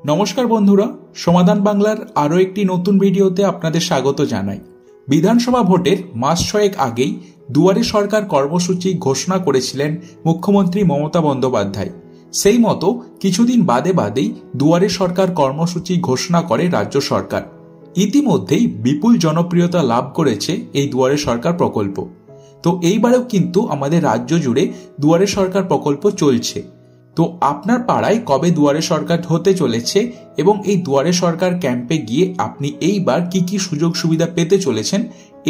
নমস্কার বন্ধুরা, সমাধান বাংলার আরও একটি নতুন ভিডিওতে আপনাদের স্বাগত জানাই। বিধানসভা ভোটের মাস ছয়েক আগেই দুয়ারে সরকার কর্মসূচি ঘোষণা করেছিলেন মুখ্যমন্ত্রী মমতা বন্দ্যোপাধ্যায়। সেই মতো কিছুদিন বাদেই দুয়ারে সরকার কর্মসূচি ঘোষণা করে রাজ্য সরকার। ইতিমধ্যেই বিপুল জনপ্রিয়তা লাভ করেছে এই দুয়ারে সরকার প্রকল্প। তো এইবারেও কিন্তু আমাদের রাজ্য জুড়ে দুয়ারে সরকার প্রকল্প চলছে। তো আপনার পাড়ায় কবে দুয়ারে সরকার হতে চলেছে এবং এই দুয়ারে সরকার ক্যাম্পে গিয়ে আপনি এইবার কি কি সুযোগ সুবিধা পেতে চলেছেন,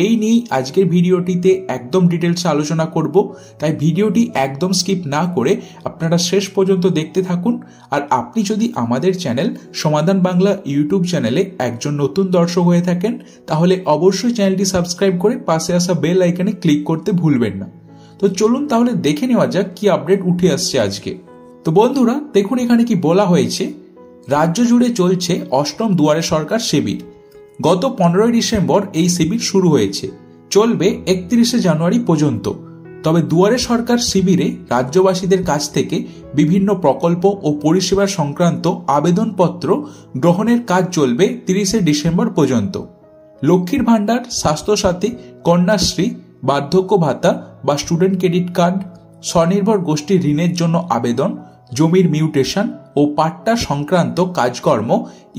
এই নিয়েই আজকের ভিডিওটিতে একদম ডিটেলসে আলোচনা করব। তাই ভিডিওটি একদম স্কিপ না করে আপনারা শেষ পর্যন্ত দেখতে থাকুন। আর আপনি যদি আমাদের চ্যানেল সমাধান বাংলা ইউটিউব চ্যানেলে একজন নতুন দর্শক হয়ে থাকেন, তাহলে অবশ্যই চ্যানেলটি সাবস্ক্রাইব করে পাশে আসা বেল আইকনে ক্লিক করতে ভুলবেন না। তো চলুন তাহলে দেখে নেওয়া যাক কি আপডেট উঠে আসছে আজকে। তো বন্ধুরা দেখুন, এখানে কি বলা হয়েছে, রাজ্য জুড়ে চলছে অষ্টম দুয়ারে সরকার শিবির। গত 15 ডিসেম্বর এই শিবির শুরু হয়েছে, চলবে 31 জানুয়ারি পর্যন্ত। তবে দুয়ারে সরকার শিবিরে রাজ্যবাসীদের কাছ থেকে বিভিন্ন প্রকল্প ও পরিষেবা সংক্রান্ত আবেদনপত্র গ্রহণের কাজ চলবে 30 ডিসেম্বর পর্যন্ত। লক্ষ্মীর ভাণ্ডার, স্বাস্থ্যসাথী, কন্যাশ্রী, বার্ধক্য ভাতা বা স্টুডেন্ট ক্রেডিট কার্ড, স্বনির্ভর গোষ্ঠী ঋণের জন্য আবেদন, জমির মিউটেশন ও পাট্টা সংক্রান্ত কাজকর্ম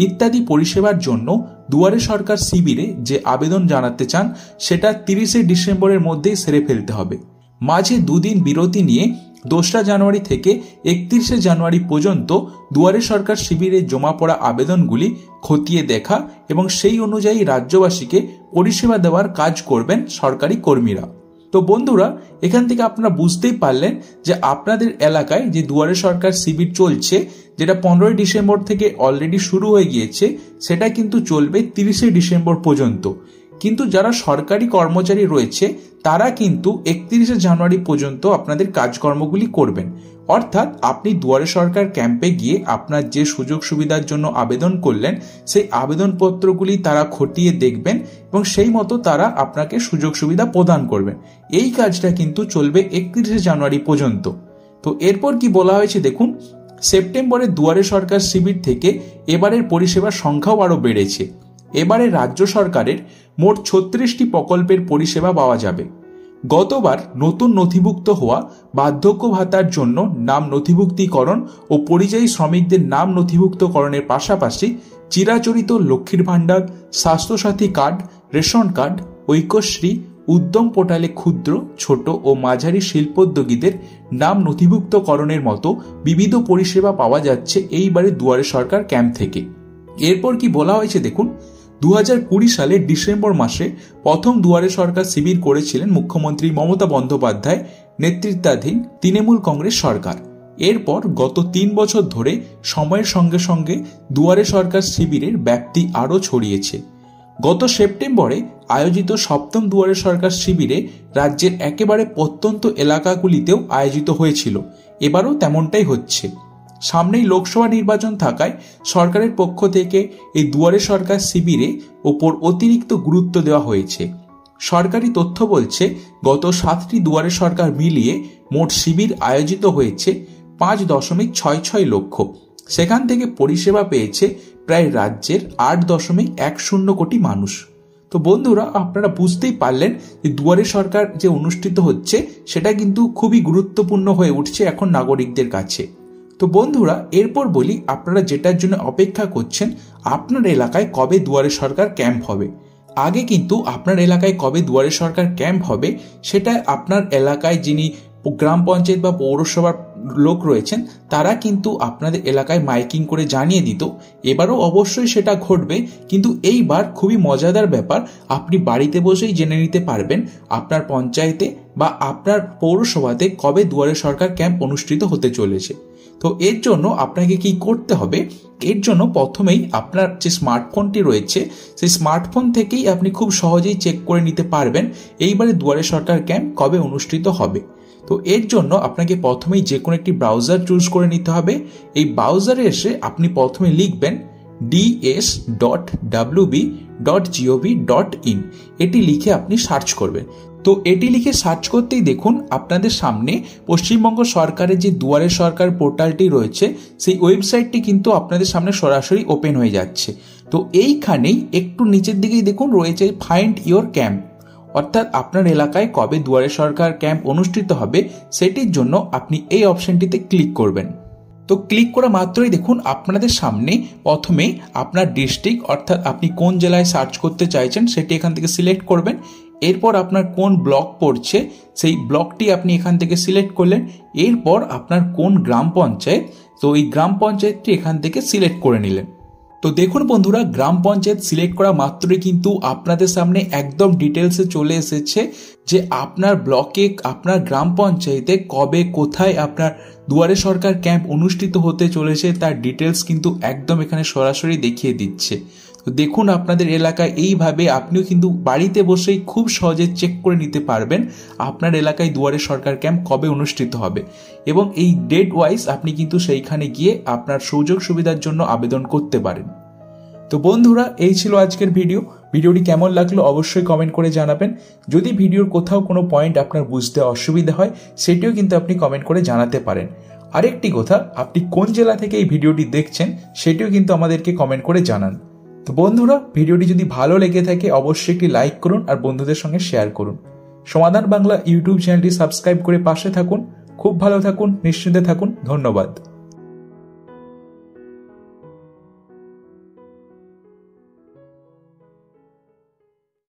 ইত্যাদি পরিষেবার জন্য দুয়ারে সরকার শিবিরে যে আবেদন জানাতে চান সেটা 30 ডিসেম্বরের মধ্যেই সেরে ফেলতে হবে। মাঝে দুদিন বিরতি নিয়ে 2 জানুয়ারি থেকে 31 জানুয়ারি পর্যন্ত দুয়ারে সরকার শিবিরে জমা পড়া আবেদনগুলি খতিয়ে দেখা এবং সেই অনুযায়ী রাজ্যবাসীকে পরিষেবা দেওয়ার কাজ করবেন সরকারি কর্মীরা। তো বন্ধুরা, এখান থেকে আপনারা বুঝতেই পারলেন যে আপনাদের এলাকায় যে দুয়ারে সরকার শিবির চলছে, যেটা 15 ডিসেম্বর থেকে অলরেডি শুরু হয়ে গিয়েছে, সেটা কিন্তু চলবে 30 ডিসেম্বর পর্যন্ত। কিন্তু যারা সরকারি কর্মচারী রয়েছে তারা কিন্তু 31 জানুয়ারি পর্যন্ত আপনাদের কাজকর্মগুলি করবেন। অর্থাৎ আপনি দুয়ারে সরকার ক্যাম্পে গিয়ে আপনার যে সুযোগ সুবিধার জন্য আবেদন করলেন সেই আবেদনপত্রগুলি তারা খতিয়ে দেখবেন এবং সেই মতো তারা আপনাকে সুযোগ সুবিধা প্রদান করবেন। এই কাজটা কিন্তু চলবে 31 জানুয়ারি পর্যন্ত। তো এরপর কি বলা হয়েছে দেখুন, সেপ্টেম্বরে দুয়ারে সরকার শিবির থেকে এবারের পরিষেবার সংখ্যাও আরও বেড়েছে। এবারে রাজ্য সরকারের মোট 36টি প্রকল্পের পরিষেবা পাওয়া যাবে। গতবার নতুন নথিভুক্ত হওয়া বার্ধক্য ভাতার জন্য নাম নথিভুক্তিকরণ ও পরিযায়ী শ্রমিকদের নাম নথিভুক্তকরণের পাশাপাশি চিরাচরিত লক্ষ্মীর ভাণ্ডার, Swasthya Sathi card, ration card, Aikyashree, Udyam পোর্টালে ক্ষুদ্র, ছোট ও মাঝারি শিল্পোদ্যোগীদের নাম নথিভুক্তকরণের মতো বিবিধ পরিষেবা পাওয়া যাচ্ছে এইবারে দুয়ারে সরকার ক্যাম্প থেকে। এরপর কি বলা হয়েছে দেখুন, 2020 সালের ডিসেম্বর মাসে প্রথম দুয়ারে সরকার শিবির করেছিলেন মুখ্যমন্ত্রী মমতা বন্দ্যোপাধ্যায় নেতৃত্বাধীন তৃণমূল কংগ্রেস সরকার। এরপর গত 3 বছর ধরে সময়ের সঙ্গে সঙ্গে দুয়ারে সরকার শিবিরের ব্যাপ্তি আরও ছড়িয়েছে। গত সেপ্টেম্বরে আয়োজিত সপ্তম দুয়ারে সরকার শিবিরে রাজ্যের একেবারে প্রত্যন্ত এলাকাগুলিতেও আয়োজিত হয়েছিল। এবারও তেমনটাই হচ্ছে। সামনেই লোকসভা নির্বাচন থাকায় সরকারের পক্ষ থেকে এই দুয়ারে সরকার শিবিরে ওপর অতিরিক্ত গুরুত্ব দেওয়া হয়েছে। সরকারি তথ্য বলছে, গত 7টি দুয়ারে সরকার মিলিয়ে মোট শিবির আয়োজিত হয়েছে 5.66 লক্ষ। সেখান থেকে পরিষেবা পেয়েছে প্রায় রাজ্যের 8.10 কোটি মানুষ। তো বন্ধুরা, আপনারা বুঝতেই পারলেন যে দুয়ারে সরকার যে অনুষ্ঠিত হচ্ছে সেটা কিন্তু খুবই গুরুত্বপূর্ণ হয়ে উঠছে এখন নাগরিকদের কাছে। তো বন্ধুরা, এরপর বলি, আপনারা যেটার জন্য অপেক্ষা করছেন, আপনার এলাকায় কবে দুয়ারে সরকার ক্যাম্প হবে। আগে কিন্তু আপনার এলাকায় কবে দুয়ারে সরকার ক্যাম্প হবে সেটা আপনার এলাকায় যিনি গ্রাম পঞ্চায়েত বা পৌরসভার লোক রয়েছেন তারা কিন্তু আপনাদের এলাকায় মাইকিং করে জানিয়ে দিত। এবারও অবশ্যই সেটা ঘটবে, কিন্তু এইবার খুবই মজাদার ব্যাপার, আপনি বাড়িতে বসেই জেনে নিতে পারবেন আপনার পঞ্চায়েতে বা আপনার পৌরসভাতে কবে দুয়ারে সরকার ক্যাম্প অনুষ্ঠিত হতে চলেছে। তো এর জন্য আপনাকে কি করতে হবে, এর জন্য প্রথমেই আপনার যে স্মার্টফোনটি রয়েছে সেই স্মার্টফোন থেকেই আপনি খুব সহজেই চেক করে নিতে পারবেন এইবারে দুয়ারে সরকার ক্যাম্প কবে অনুষ্ঠিত হবে। তো এর জন্য আপনাকে প্রথমেই যে কোনো একটি ব্রাউজার চুজ করে নিতে হবে। এই ব্রাউজারে এসে আপনি প্রথমে লিখবেন ds.wb.gov.in, এটি লিখে আপনি সার্চ করবেন। তো এটি লিখে সার্চ করতেই দেখুন আপনাদের সামনে পশ্চিমবঙ্গ সরকারের যে দুয়ারে সরকার পোর্টালটি রয়েছে সেই ওয়েবসাইটটি কিন্তু আপনাদের সামনে সরাসরি ওপেন হয়ে যাচ্ছে। তো এইখানেই একটু নিচের দিকেই দেখুন রয়েছে ফাইন্ড ইওর ক্যাম্প, অর্থাৎ আপনার এলাকায় কবে দুয়ারে সরকার ক্যাম্প অনুষ্ঠিত হবে সেটির জন্য আপনি এই অপশনটিতে ক্লিক করবেন। তো ক্লিক করা মাত্রই দেখুন আপনাদের সামনে প্রথমে আপনার ডিস্ট্রিক্ট অর্থাৎ আপনি কোন জেলায় সার্চ করতে চাইছেন সেটি এখান থেকে সিলেক্ট করবেন। এরপর আপনার কোন ব্লক পড়ছে সেই ব্লকটি আপনি এখান থেকে সিলেক্ট করলেন। এরপর আপনার কোন গ্রাম পঞ্চায়েত, তো এই গ্রাম পঞ্চায়েতটি এখান থেকে সিলেক্ট করে নিলেন। তো দেখুন বন্ধুরা, গ্রাম পঞ্চায়েত সিলেক্ট করা মাত্রই কিন্তু আপনাদের সামনে একদম ডিটেলসে চলে এসেছে যে আপনার ব্লকে, আপনার গ্রাম পঞ্চায়েতে কবে কোথায় আপনার দুয়ারে সরকার ক্যাম্প অনুষ্ঠিত হতে চলেছে তার ডিটেলস কিন্তু একদম এখানে সরাসরি দেখিয়ে দিচ্ছে। তো দেখুন আপনাদের এলাকায় এইভাবে আপনিও কিন্তু বাড়িতে বসেই খুব সহজে চেক করে নিতে পারবেন আপনার এলাকায় দুয়ারে সরকার ক্যাম্প কবে অনুষ্ঠিত হবে, এবং এই ডেট ওয়াইজ আপনি কিন্তু সেইখানে গিয়ে আপনার সুযোগ সুবিধার জন্য আবেদন করতে পারেন। তো বন্ধুরা, এই ছিল আজকের ভিডিওটি কেমন লাগলো অবশ্যই কমেন্ট করে জানাবেন। যদি ভিডিওর কোথাও কোনো পয়েন্ট আপনার বুঝতে অসুবিধা হয় সেটিও কিন্তু আপনি কমেন্ট করে জানাতে পারেন। আরেকটি কথা, আপনি কোন জেলা থেকে এই ভিডিওটি দেখছেন সেটিও কিন্তু আমাদেরকে কমেন্ট করে জানান। তো বন্ধুরা, ভিডিওটি যদি ভালো লেগে থাকে অবশ্যই একটি লাইক করুন আর বন্ধুদের সঙ্গে শেয়ার করুন। সমাধান বাংলা ইউটিউব চ্যানেলটি সাবস্ক্রাইব করে পাশে থাকুন। খুব ভালো থাকুন, নিশ্চিন্তে থাকুন। ধন্যবাদ।